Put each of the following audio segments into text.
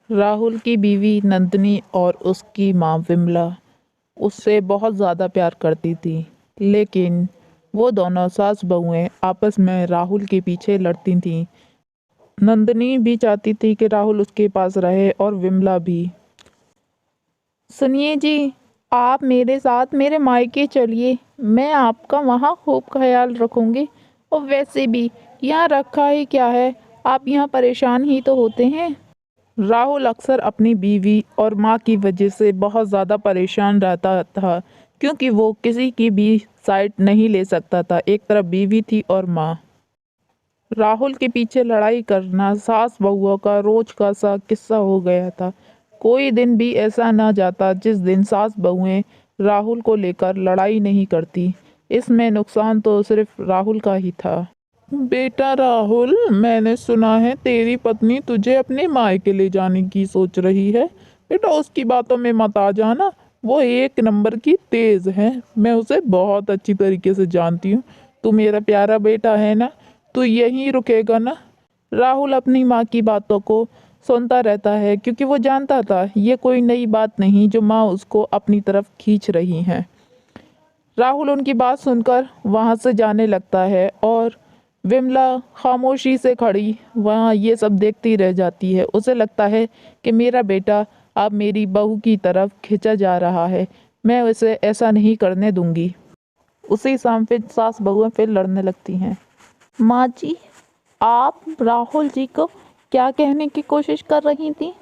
राहुल की बीवी नंदिनी और उसकी माँ विमला उससे बहुत ज़्यादा प्यार करती थी, लेकिन वो दोनों सास बहुएं आपस में राहुल के पीछे लड़ती थीं। नंदिनी भी चाहती थी कि राहुल उसके पास रहे और विमला भी। सुनिए जी, आप मेरे साथ मेरे मायके चलिए, मैं आपका वहाँ खूब ख्याल रखूंगी। और वैसे भी यहाँ रखा ही क्या है, आप यहाँ परेशान ही तो होते हैं। राहुल अक्सर अपनी बीवी और माँ की वजह से बहुत ज़्यादा परेशान रहता था, क्योंकि वो किसी की भी साइड नहीं ले सकता था। एक तरफ बीवी थी और माँ। राहुल के पीछे लड़ाई करना सास बहुओं का रोज का सा किस्सा हो गया था। कोई दिन भी ऐसा ना जाता जिस दिन सास बहुएं राहुल को लेकर लड़ाई नहीं करती। इसमें नुकसान तो सिर्फ राहुल का ही था। बेटा राहुल, मैंने सुना है तेरी पत्नी तुझे अपने मायके ले जाने की सोच रही है। बेटा उसकी बातों में मत आ जाना। वो एक नंबर की तेज है, मैं उसे बहुत अच्छी तरीके से जानती हूँ। तू मेरा प्यारा बेटा है ना, तू यहीं रुकेगा ना। राहुल अपनी माँ की बातों को सुनता रहता है, क्योंकि वो जानता था ये कोई नई बात नहीं जो माँ उसको अपनी तरफ खींच रही हैं। राहुल उनकी बात सुनकर वहाँ से जाने लगता है और विमला खामोशी से खड़ी वहाँ ये सब देखती रह जाती है। उसे लगता है कि मेरा बेटा अब मेरी बहू की तरफ खिंचा जा रहा है, मैं उसे ऐसा नहीं करने दूंगी। उसी शाम फिर सास बहुएं फिर लड़ने लगती हैं। माँ जी, आप राहुल जी को क्या कहने की कोशिश कर रही थी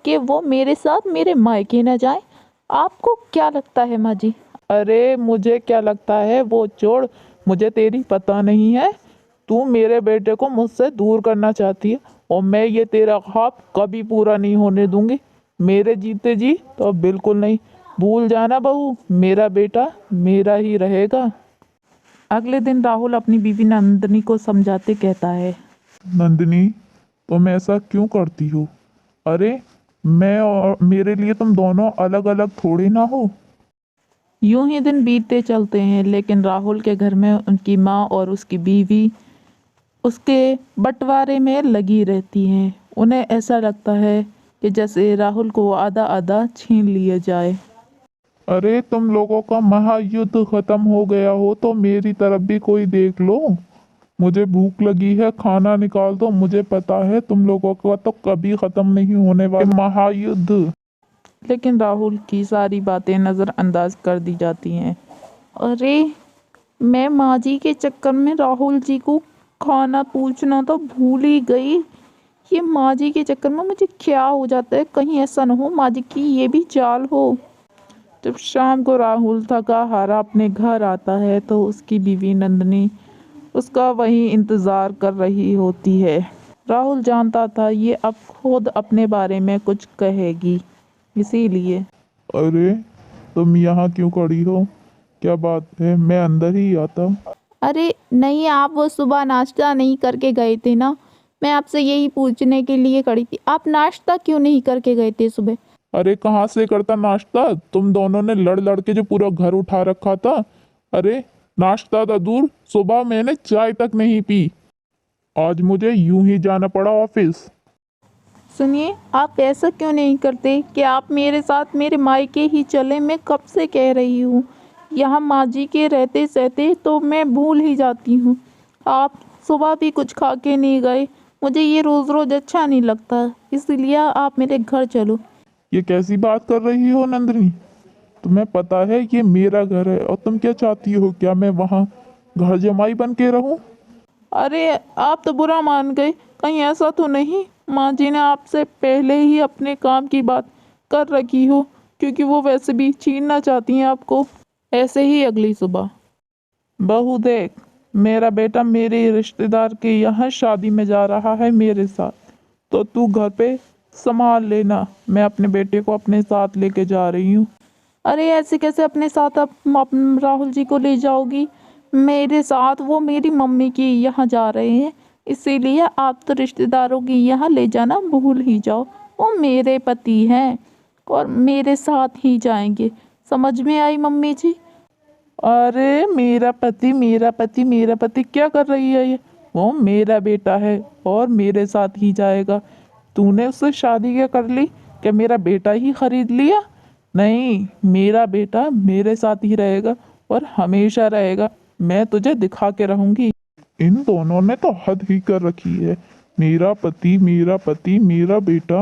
कि वो मेरे साथ मेरे मायके न जाए? आपको क्या लगता है माँ जी? अरे मुझे क्या लगता है वो छोड़, मुझे तेरी पता नहीं है। तू मेरे बेटे को मुझसे दूर करना चाहती है और मैं ये तेरा ख्वाब कभी पूरा नहीं होने दूंगी। मेरे जीते जी तो बिल्कुल नहीं। भूल जाना बहू, मेरा बेटा मेरा ही रहेगा। अगले दिन राहुल अपनी बीवी नंदिनी को समझाते कहता है। नंदिनी, तुम ऐसा क्यों करती हो? अरे, मैं और मेरे लिए तुम दोनों अलग अलग थोड़ी ना हो। यूं ही दिन बीतते चलते हैं, लेकिन राहुल के घर में उनकी माँ और उसकी बीवी उसके बंटवारे में लगी रहती हैं। उन्हें ऐसा लगता है कि जैसे राहुल को आधा आधा छीन लिया जाए। अरे, तुम लोगों का महायुद्ध खत्म हो गया हो तो मेरी तरफ भी कोई देख लो। मुझे भूख लगी है, खाना निकाल दो। मुझे पता है तुम लोगों का तो कभी खत्म नहीं होने वाला महायुद्ध। लेकिन राहुल की सारी बातें नज़रअंदाज कर दी जाती हैं। अरे, मैं माँ जी के चक्कर में राहुल जी को खाना पूछना तो भूल ही गई। ये माँ जी के चक्कर में मुझे क्या हो जाता है, कहीं ऐसा ना हो माँ जी की ये भी चाल हो। जब शाम को राहुल थका हारा अपने घर आता है तो उसकी बीवी नंदिनी उसका वही इंतज़ार कर रही होती है। राहुल जानता था ये अब खुद अपने बारे में कुछ कहेगी, इसीलिए। अरे, तुम यहाँ क्यों खड़ी हो? क्या बात है, मैं अंदर ही आता। अरे नहीं, आप वो सुबह नाश्ता नहीं करके गए थे ना? मैं आपसे यही पूछने के लिए खड़ी थी, आप नाश्ता क्यों नहीं करके गए थे सुबह? अरे, कहाँ से करता नाश्ता? तुम दोनों ने लड़ लड़ के जो पूरा घर उठा रखा था। अरे, नाश्ता था दूर, सुबह मैंने चाय तक नहीं पी। आज मुझे यूं ही जाना पड़ा ऑफिस। सुनिए, आप ऐसा क्यों नहीं करते कि आप मेरे साथ मेरे मायके ही चले? मैं कब से कह रही हूँ, यहाँ माँ जी के रहते सहते तो मैं भूल ही जाती हूँ। आप सुबह भी कुछ खा के नहीं गए, मुझे ये रोज़ रोज़ अच्छा नहीं लगता, इसलिए आप मेरे घर चलो। ये कैसी बात कर रही हो नंदिनी? तुम्हें पता है ये मेरा घर है और तुम क्या चाहती हो? क्या मैं वहाँ घर जमाई बन के रहूं? अरे, आप तो बुरा मान गए, कहीं ऐसा तो नहीं माँ जी ने आपसे पहले ही अपने काम की बात कर रखी हो, क्योंकि वो वैसे भी छीनना चाहती हैं आपको। ऐसे ही अगली सुबह। बहू देख, मेरा बेटा मेरे रिश्तेदार के यहाँ शादी में जा रहा है मेरे साथ, तो तू घर पे संभाल लेना। मैं अपने बेटे को अपने साथ लेके जा रही हूँ। अरे ऐसे कैसे अपने साथ आप राहुल जी को ले जाओगी? मेरे साथ वो मेरी मम्मी की यहाँ जा रहे हैं, इसीलिए आप तो रिश्तेदारों की यहाँ ले जाना भूल ही जाओ। वो मेरे पति हैं और मेरे साथ ही जाएंगे। समझ में आई मम्मी जी? अरे मेरा पति, मेरा पति, मेरा पति क्या कर रही है ये? वो मेरा बेटा है और मेरे साथ ही जाएगा। तूने उससे शादी क्या कर ली? क्या मेरा बेटा ही खरीद लिया? नहीं, मेरा बेटा मेरे साथ ही रहेगा और हमेशा रहेगा। मैं तुझे दिखा के रहूंगी। इन दोनों ने तो हद ही कर रखी है। मेरा पति, मेरा पति, मेरा बेटा।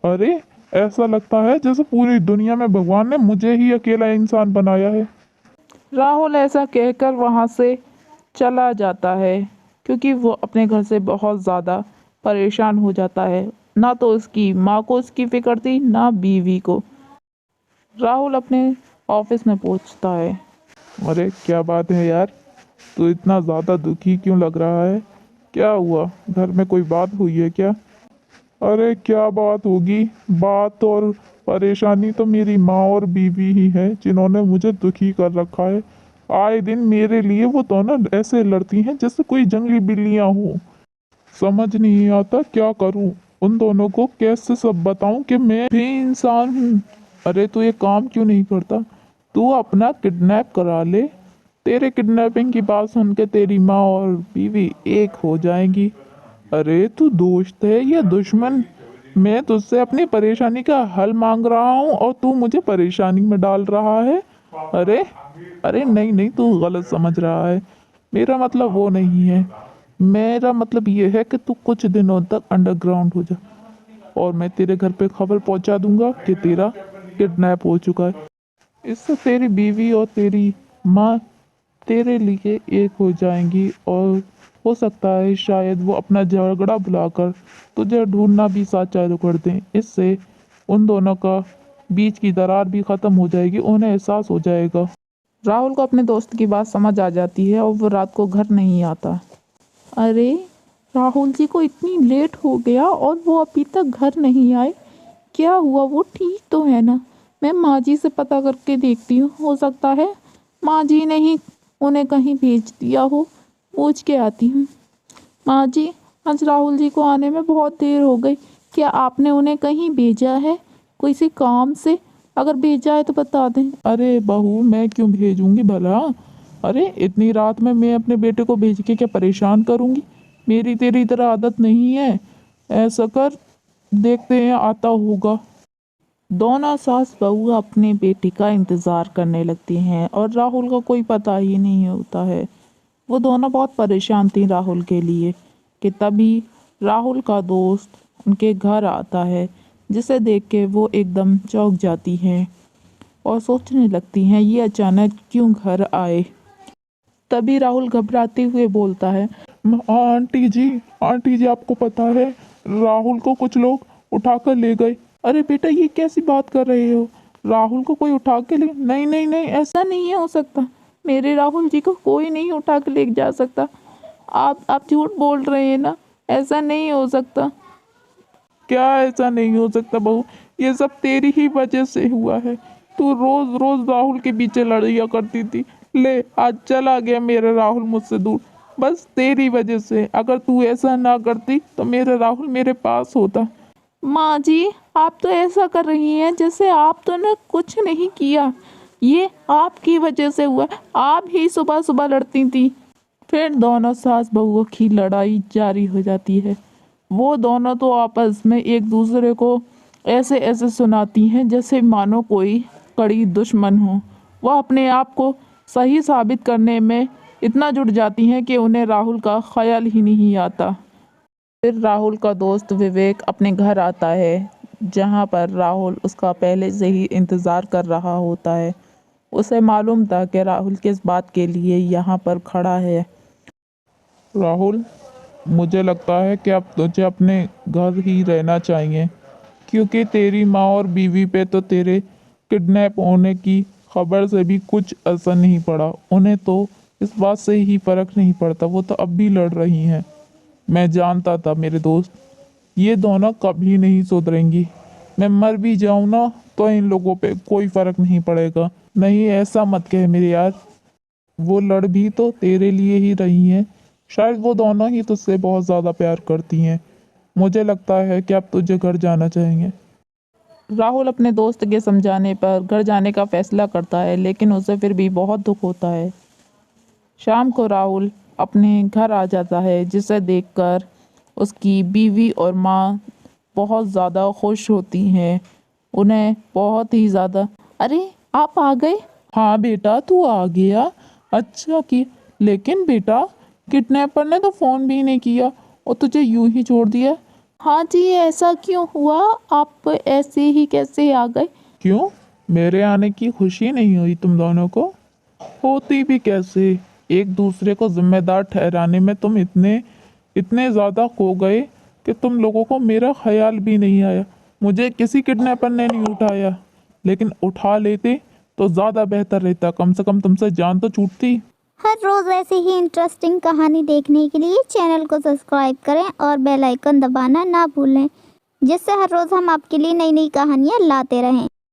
अरे, ऐसा लगता है जैसे पूरी दुनिया में भगवान ने मुझे ही अकेला इंसान बनाया है। राहुल ऐसा कहकर वहाँ से चला जाता है क्योंकि वो अपने घर से बहुत ज़्यादा परेशान हो जाता है। ना तो उसकी माँ को उसकी फिक्र थी, ना बीवी को। राहुल अपने ऑफिस में पहुँचता है। अरे क्या बात है यार, तू इतना ज़्यादा दुखी क्यों लग रहा है? क्या हुआ? घर में कोई बात हुई है क्या? अरे क्या बात होगी? बात और परेशानी तो मेरी माँ और बीवी ही है जिन्होंने मुझे दुखी कर रखा है। आए दिन मेरे लिए वो दोनों ऐसे लड़ती हैं जैसे कोई जंगली बिल्लियां हो। समझ नहीं आता क्या करूं। उन दोनों को कैसे सब बताऊं कि मैं भी इंसान हूं। अरे तू ये काम क्यों नहीं करता? तू अपना किडनैप करा ले। तेरे किडनैपिंग की बात सुन के तेरी माँ और बीवी एक हो जाएंगी। अरे तू दोस्त है या दुश्मन? मैं तुझसे अपनी परेशानी का हल मांग रहा हूँ और तू मुझे परेशानी में डाल रहा है। अरे अरे नहीं नहीं, तू गलत समझ रहा है। मेरा मतलब वो नहीं है। मेरा मतलब ये है कि तू कुछ दिनों तक अंडरग्राउंड हो जा और मैं तेरे घर पे खबर पहुंचा दूंगा कि तेरा किडनैप हो चुका है। इससे तेरी बीवी और तेरी माँ तेरे लिए एक हो जाएंगी और हो सकता है शायद वो अपना झगड़ा बुलाकर तुझे ढूंढना भी साथ चालू कर दें। इससे उन दोनों का बीच की दरार भी ख़त्म हो जाएगी, उन्हें एहसास हो जाएगा। राहुल को अपने दोस्त की बात समझ आ जाती है और वो रात को घर नहीं आता। अरे, राहुल जी को इतनी लेट हो गया और वो अभी तक घर नहीं आए। क्या हुआ? वो ठीक तो है ना? मैं माँ जी से पता करके देखती हूँ, हो सकता है माँ जी ने ही उन्हें कहीं भेज दिया हो। पूछ के आती हूँ। माँ जी, आज राहुल जी को आने में बहुत देर हो गई। क्या आपने उन्हें कहीं भेजा है, किसी काम से? अगर भेजा है तो बता दें। अरे बहू, मैं क्यों भेजूंगी भला? अरे इतनी रात में मैं अपने बेटे को भेज के क्या परेशान करूंगी? मेरी तेरी तरह आदत नहीं है। ऐसा कर, देखते हैं आता होगा। दोनों सास बहू अपने बेटी का इंतज़ार करने लगती हैं और राहुल का कोई पता ही नहीं होता है। वो दोनों बहुत परेशान थी राहुल के लिए कि तभी राहुल का दोस्त उनके घर आता है, जिसे देख के वो एकदम चौंक जाती हैं और सोचने लगती हैं ये अचानक क्यों घर आए। तभी राहुल घबराते हुए बोलता है। आंटी जी, आंटी जी, आपको पता है राहुल को कुछ लोग उठाकर ले गए। अरे बेटा, ये कैसी बात कर रहे हो? राहुल को कोई उठा के ले? नहीं नहीं नहीं, ऐसा नहीं हो सकता। मेरे राहुल जी को कोई नहीं उठा के ले जा सकता। आप झूठ बोल रहे हैं ना? ऐसा नहीं हो सकता। क्या ऐसा नहीं हो सकता बहू? ये सब तेरी ही वजह से हुआ है। तू रोज रोज राहुल के पीछे लड़िया करती थी। ले, आज चला गया मेरा राहुल मुझसे दूर, बस तेरी वजह से। अगर तू ऐसा ना करती तो मेरा राहुल मेरे पास होता। माँ जी, आप तो ऐसा कर रही हैं जैसे आप तो ने कुछ नहीं किया। ये आपकी वजह से हुआ। आप ही सुबह सुबह लड़ती थी। फिर दोनों सास बहुओं की लड़ाई जारी हो जाती है। वो दोनों तो आपस में एक दूसरे को ऐसे ऐसे सुनाती हैं जैसे मानो कोई कड़ी दुश्मन हो। वह अपने आप को सही साबित करने में इतना जुट जाती हैं कि उन्हें राहुल का ख्याल ही नहीं आता। फिर राहुल का दोस्त विवेक अपने घर आता है, जहाँ पर राहुल उसका पहले से ही इंतज़ार कर रहा होता है। उसे मालूम था कि राहुल किस बात के लिए यहाँ पर खड़ा है। राहुल, मुझे लगता है कि अब तुझे अपने घर ही रहना चाहिए, क्योंकि तेरी माँ और बीवी पे तो तेरे किडनैप होने की खबर से भी कुछ असर नहीं पड़ा। उन्हें तो इस बात से ही फर्क नहीं पड़ता, वो तो अब भी लड़ रही हैं। मैं जानता था मेरे दोस्त, ये दोनों कभी नहीं सुधरेंगी। मैं मर भी जाऊं ना तो इन लोगों पे कोई फर्क नहीं पड़ेगा। नहीं, ऐसा मत कह मेरे यार। वो लड़ भी तो तेरे लिए ही रही हैं। शायद वो दोनों ही तुझसे बहुत ज़्यादा प्यार करती हैं। मुझे लगता है कि अब तुझे घर जाना चाहिए। राहुल अपने दोस्त के समझाने पर घर जाने का फैसला करता है, लेकिन उसे फिर भी बहुत दुख होता है। शाम को राहुल अपने घर आ जाता है, जिसे देखकर उसकी बीवी और माँ बहुत ज़्यादा खुश होती हैं, उन्हें बहुत ही ज़्यादा। अरे आप आ गए। हाँ बेटा, तू आ गया, अच्छा कि। लेकिन बेटा, किडनैपर ने तो फ़ोन भी नहीं किया और तुझे यूं ही छोड़ दिया। हाँ जी, ऐसा क्यों हुआ? आप ऐसे ही कैसे आ गए? क्यों, मेरे आने की खुशी नहीं हुई तुम दोनों को? होती भी कैसे, एक दूसरे को जिम्मेदार ठहराने में तुम इतने इतने ज़्यादा खो गए कि तुम लोगों को मेरा ख्याल भी नहीं आया। मुझे किसी किडनैपर ने नहीं उठाया, लेकिन उठा लेते तो ज़्यादा बेहतर रहता, कम से कम तुमसे जान तो छूटती। हर रोज़ ऐसे ही इंटरेस्टिंग कहानी देखने के लिए चैनल को सब्सक्राइब करें और बेल आइकन दबाना ना भूलें, जिससे हर रोज़ हम आपके लिए नई नई कहानियाँ लाते रहें।